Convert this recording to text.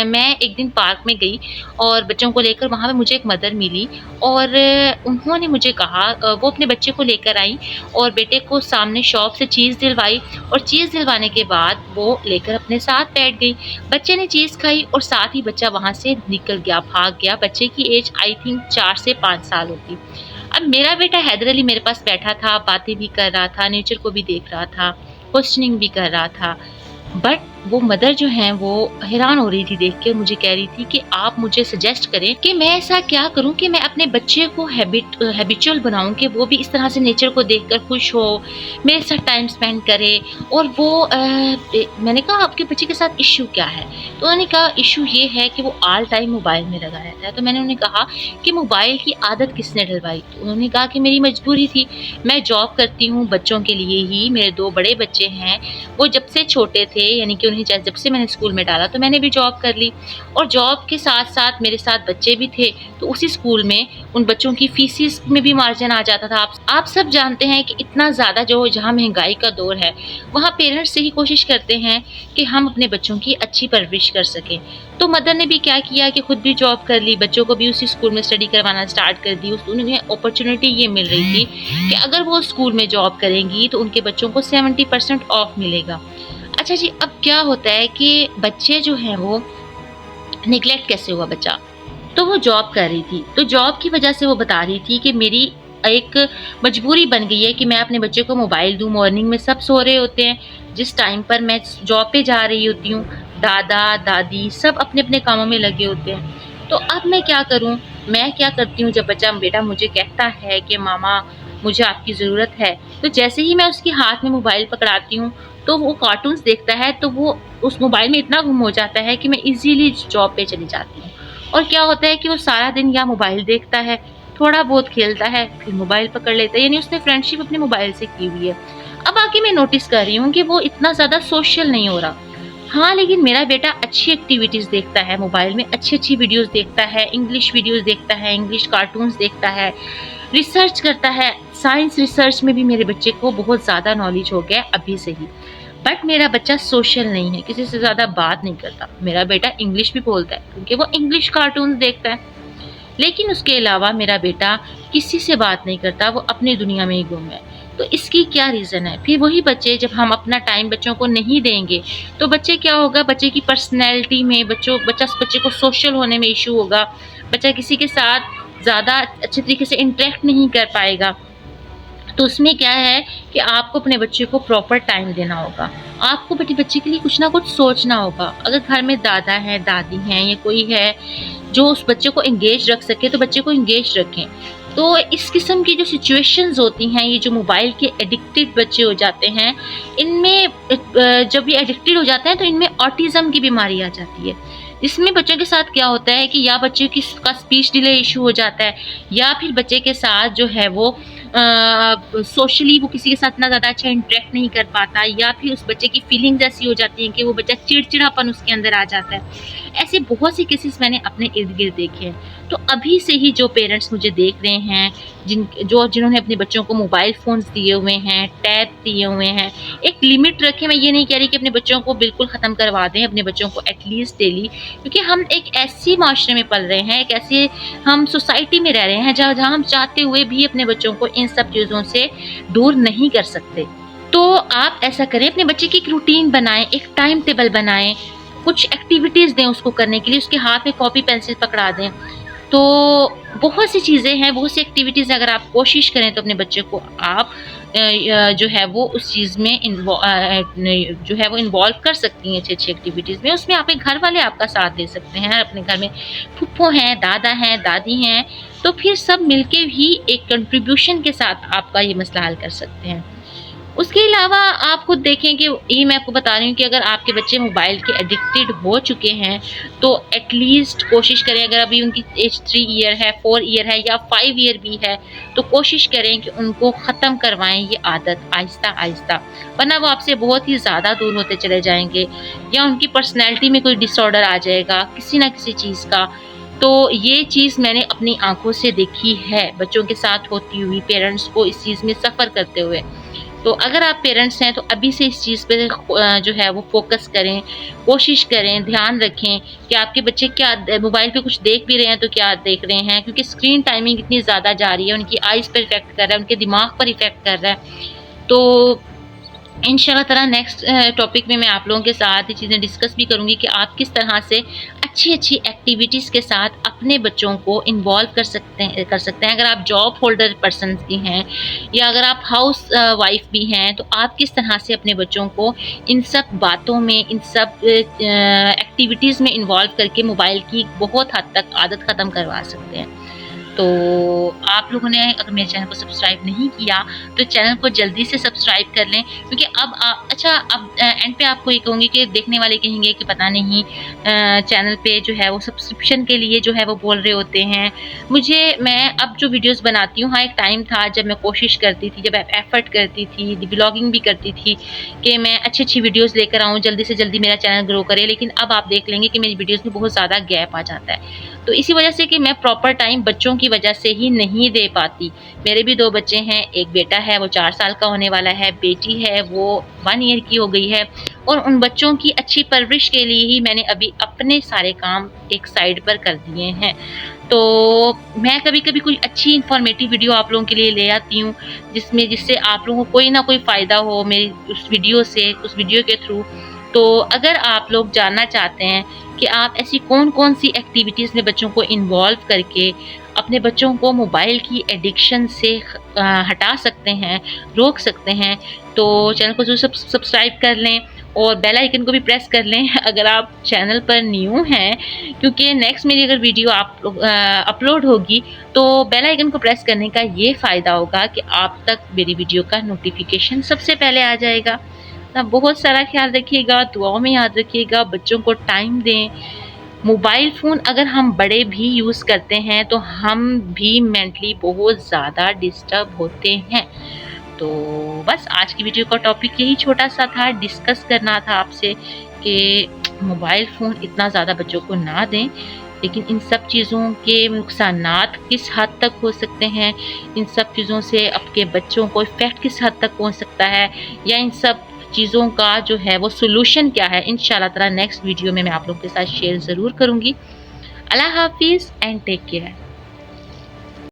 मैं एक दिन पार्क में गई और बच्चों को लेकर वहाँ पे मुझे एक मदर मिली और उन्होंने मुझे कहा वो अपने बच्चे को लेकर आई और बेटे को सामने शॉप से चीज़ दिलवाई और चीज़ दिलवाने के बाद वो लेकर अपने साथ बैठ गई। बच्चे ने चीज़ खाई और साथ ही बच्चा वहाँ से निकल गया, भाग गया। बच्चे की एज आई थिंक 4 से 5 साल होगी। अब मेरा बेटा हैदर अली मेरे पास बैठा था, बातें भी कर रहा था, नेचर को भी देख रहा था, क्वेश्चनिंग भी कर रहा था। बट वो मदर जो हैं वो हैरान हो रही थी देख के, मुझे कह रही थी कि आप मुझे सजेस्ट करें कि मैं ऐसा क्या करूं कि मैं अपने बच्चे को हैबिचुअल बनाऊं कि वो भी इस तरह से नेचर को देखकर खुश हो, मेरे साथ टाइम स्पेंड करे। और वो मैंने कहा आपके बच्चे के साथ इश्यू क्या है? तो उन्होंने कहा इश्यू ये है कि वो ऑल टाइम मोबाइल में लगा रहता है। तो मैंने उन्हें कहा कि मोबाइल की आदत किसने डलवाई? तो उन्होंने कहा कि मेरी मजबूरी थी, मैं जॉब करती हूँ बच्चों के लिए ही, मेरे 2 बड़े बच्चे हैं, वो जब से छोटे थे यानी कि उन्हें जब से मैंने स्कूल में डाला तो मैंने भी जॉब कर ली और जॉब के साथ-साथ मेरे साथ बच्चे भी थे, तो उसी स्कूल में उन बच्चों की फीसिस में भी मार्जिन आ जाता था। आप सब जानते हैं कि इतना ज़्यादा जो जहाँ महँगाई का दौर है, वहाँ पेरेंट्स यही कोशिश करते हैं कि हम अपने बच्चों की अच्छी परवरिश कर सकें। तो मदर ने भी क्या किया कि खुद भी जॉब कर ली, बच्चों को भी उसी स्कूल में स्टडी करवाना स्टार्ट कर दी। उन्हें अपॉर्च्युनिटी ये मिल रही थी कि अगर वो स्कूल में जॉब करेंगी तो उनके बच्चों को 70% ऑफ मिलेगा। अच्छा जी, अब क्या होता है कि बच्चे जो हैं वो नेग्लेक्ट कैसे हुआ बच्चा? तो वो जॉब कर रही थी, तो जॉब की वजह से वो बता रही थी कि मेरी एक मजबूरी बन गई है कि मैं अपने बच्चे को मोबाइल दूँ। मॉर्निंग में सब सो रहे होते हैं, जिस टाइम पर मैं जॉब पे जा रही होती हूँ, दादा-दादी सब अपने-अपने कामों में लगे होते हैं। तो अब मैं क्या करूँ? मैं क्या करती हूँ जब बेटा मुझे कहता है कि मामा मुझे आपकी ज़रूरत है, तो जैसे ही मैं उसके हाथ में मोबाइल पकड़ाती हूँ, तो वो कार्टून्स देखता है, तो वो उस मोबाइल में इतना गुम हो जाता है कि मैं ईज़िली जॉब पे चली जाती हूँ। और क्या होता है कि वो सारा दिन या मोबाइल देखता है, थोड़ा बहुत खेलता है, फिर मोबाइल पकड़ लेता है, यानी उसने फ्रेंडशिप अपने मोबाइल से की हुई है। अब आके मैं नोटिस कर रही हूँ कि वो इतना ज़्यादा सोशल नहीं हो रहा। हाँ, लेकिन मेरा बेटा अच्छी एक्टिविटीज़ देखता है मोबाइल में, अच्छी-अच्छी वीडियोज़ देखता है, इंग्लिश वीडियोज़ देखता है, इंग्लिश कार्टून्स देखता है, रिसर्च करता है। साइंस रिसर्च में भी मेरे बच्चे को बहुत ज़्यादा नॉलेज हो गया है अभी से ही। बट मेरा बच्चा सोशल नहीं है, किसी से ज़्यादा बात नहीं करता। मेरा बेटा इंग्लिश भी बोलता है क्योंकि वो इंग्लिश कार्टून्स देखता है। लेकिन उसके अलावा मेरा बेटा किसी से बात नहीं करता, वो अपनी दुनिया में ही गुम है। तो इसकी क्या रीज़न है? फिर वही बच्चे जब हम अपना टाइम बच्चों को नहीं देंगे, तो बच्चे क्या होगा, बच्चे की पर्सनैलिटी में बच्चे को सोशल होने में इश्यू होगा। बच्चा किसी के साथ ज़्यादा अच्छे तरीके से इंटरैक्ट नहीं कर पाएगा। तो उसमें क्या है कि आपको अपने बच्चे को प्रॉपर टाइम देना होगा। आपको अपने बच्चे के लिए कुछ ना कुछ सोचना होगा। अगर घर में दादा हैं, दादी हैं या कोई है जो उस बच्चे को एंगेज रख सके तो बच्चे को एंगेज रखें। तो इस किस्म की जो सिचुएशंस होती हैं, ये जो मोबाइल के एडिक्टेड बच्चे हो जाते हैं, इनमें जब ये एडिक्टेड हो जाते हैं तो इनमें ऑटिज़्म की बीमारी आ जाती है। इसमें बच्चों के साथ क्या होता है कि या बच्चे का स्पीच डिले इश्यू हो जाता है या फिर बच्चे के साथ जो है वो सोशली वो किसी के साथ इतना ज़्यादा अच्छा इंटरेक्ट नहीं कर पाता या फिर उस बच्चे की फीलिंग्स ऐसी हो जाती हैं कि वो बच्चा चिड़चिड़ापन उसके अंदर आ जाता है। ऐसे बहुत से केसेस मैंने अपने इर्द-गिर्द देखे हैं। तो अभी से ही जो पेरेंट्स मुझे देख रहे हैं, जिन्होंने अपने बच्चों को मोबाइल फ़ोन्स दिए हुए हैं, टैब दिए हुए हैं, एक लिमिट रखें। मैं ये नहीं कह रही कि अपने बच्चों को बिल्कुल ख़त्म करवा दें, अपने बच्चों को एटलीस्ट डेली, क्योंकि हम एक ऐसी माशरे में पल रहे हैं, एक ऐसी हम सोसाइटी में रह रहे हैं जहाँ हम चाहते हुए भी अपने बच्चों को इन सब चीज़ों से दूर नहीं कर सकते। तो आप ऐसा करें, अपने बच्चे की एक रूटीन बनाएँ, एक टाइम टेबल बनाएँ, कुछ एक्टिविटीज़ दें उसको करने के लिए, उसके हाथ में कॉपी पेंसिल पकड़ा दें। तो बहुत सी चीज़ें हैं, बहुत सी एक्टिविटीज़ अगर आप कोशिश करें तो अपने बच्चे को आप जो है वो उस चीज़ में जो है वो इन्वॉल्व कर सकती हैं अच्छी-अच्छी एक्टिविटीज़ में। उसमें आपके घर वाले आपका साथ दे सकते हैं। अपने घर में फूफो हैं, दादा हैं, दादी हैं, तो फिर सब मिलके भी एक कंट्रीब्यूशन के साथ आपका ये मसला हल कर सकते हैं। उसके अलावा आप खुद देखें कि ये मैं आपको बता रही हूँ कि अगर आपके बच्चे मोबाइल के एडिक्टेड हो चुके हैं, तो एटलीस्ट कोशिश करें, अगर अभी उनकी एज 3 ईयर है, 4 ईयर है या 5 ईयर भी है, तो कोशिश करें कि उनको ख़त्म करवाएँ ये आदत आहिस्ता-आहिस्ता, वरना वो आपसे बहुत ही ज़्यादा दूर होते चले जाएँगे या उनकी पर्सनैलिटी में कोई डिसऑर्डर आ जाएगा किसी न किसी चीज़ का। तो ये चीज़ मैंने अपनी आँखों से देखी है, बच्चों के साथ होती हुई, पेरेंट्स को इस चीज़ में सफ़र करते हुए। तो अगर आप पेरेंट्स हैं तो अभी से इस चीज़ पे जो है वो फ़ोकस करें, कोशिश करें, ध्यान रखें कि आपके बच्चे क्या मोबाइल पे कुछ देख भी रहे हैं तो क्या देख रहे हैं, क्योंकि स्क्रीन टाइमिंग इतनी ज़्यादा जा रही है, उनकी आइज़ पर इफ़ेक्ट कर रहा है, उनके दिमाग पर इफ़ेक्ट कर रहा है। तो इंशाल्लाह ताला नेक्स्ट टॉपिक में मैं आप लोगों के साथ ये चीज़ें डिस्कस भी करूँगी कि आप किस तरह से अच्छी-अच्छी एक्टिविटीज़ के साथ अपने बच्चों को इन्वॉल्व कर सकते हैं। अगर आप जॉब होल्डर पर्सन्स भी हैं या अगर आप हाउस वाइफ़ भी हैं, तो आप किस तरह से अपने बच्चों को इन सब बातों में, इन सब एक्टिविटीज़ में इन्वॉल्व करके मोबाइल की बहुत हद तक आदत ख़त्म करवा सकते हैं। तो आप लोगों ने अगर मेरे चैनल को सब्सक्राइब नहीं किया तो चैनल को जल्दी से सब्सक्राइब कर लें, क्योंकि अब एंड पे आपको ये कहूँगी कि देखने वाले कहेंगे कि पता नहीं चैनल पे जो है वो सब्सक्रिप्शन के लिए जो है वो बोल रहे होते हैं। मैं अब जो वीडियोस बनाती हूँ, हाँ, एक टाइम था जब मैं कोशिश करती थी, जब एफर्ट करती थी, व्लॉगिंग भी करती थी कि मैं अच्छी वीडियोस लेकर आऊँ, जल्दी से जल्दी मेरा चैनल ग्रो करे। लेकिन अब आप देख लेंगे कि मेरी वीडियोस में बहुत ज़्यादा गैप आ जाता है। तो इसी वजह से कि मैं प्रॉपर टाइम बच्चों की वजह से ही नहीं दे पाती। मेरे भी 2 बच्चे हैं, एक बेटा है वो 4 साल का होने वाला है, बेटी है वो 1 ईयर की हो गई है, और उन बच्चों की अच्छी परवरिश के लिए ही मैंने अभी अपने सारे काम एक साइड पर कर दिए हैं। तो मैं कभी-कभी कोई अच्छी इन्फॉर्मेटिव वीडियो आप लोगों के लिए ले आती हूँ, जिससे आप लोगों को कोई ना कोई फ़ायदा हो मेरी उस वीडियो से, उस वीडियो के थ्रू। तो अगर आप लोग जानना चाहते हैं कि आप ऐसी कौन-कौन सी एक्टिविटीज़ में बच्चों को इन्वॉल्व करके अपने बच्चों को मोबाइल की एडिक्शन से हटा सकते हैं, रोक सकते हैं, तो चैनल को ज़रूर सब्सक्राइब कर लें और बेल आइकन को भी प्रेस कर लें अगर आप चैनल पर न्यू हैं, क्योंकि नेक्स्ट मेरी अगर वीडियो अपलोड होगी तो बेल आइकन को प्रेस करने का ये फ़ायदा होगा कि आप तक मेरी वीडियो का नोटिफिकेशन सबसे पहले आ जाएगा। अपना बहुत सारा ख्याल रखिएगा, दुआओं में याद रखिएगा, बच्चों को टाइम दें। मोबाइल फ़ोन अगर हम बड़े भी यूज़ करते हैं तो हम भी मेंटली बहुत ज़्यादा डिस्टर्ब होते हैं। तो बस आज की वीडियो का टॉपिक यही छोटा-सा था, डिस्कस करना था आपसे कि मोबाइल फ़ोन इतना ज़्यादा बच्चों को ना दें, लेकिन इन सब चीज़ों के नुकसानात किस हद तक हो सकते हैं, इन सब चीज़ों से आपके बच्चों को इफ़ेक्ट किस हद तक पहुँच सकता है, या इन सब चीज़ों का जो है वो सॉल्यूशन क्या है, इंशाल्लाह ताला नेक्स्ट वीडियो में मैं आप लोगों के साथ शेयर ज़रूर करूँगी। अल्लाह हाफ़िज़ एंड टेक केयर।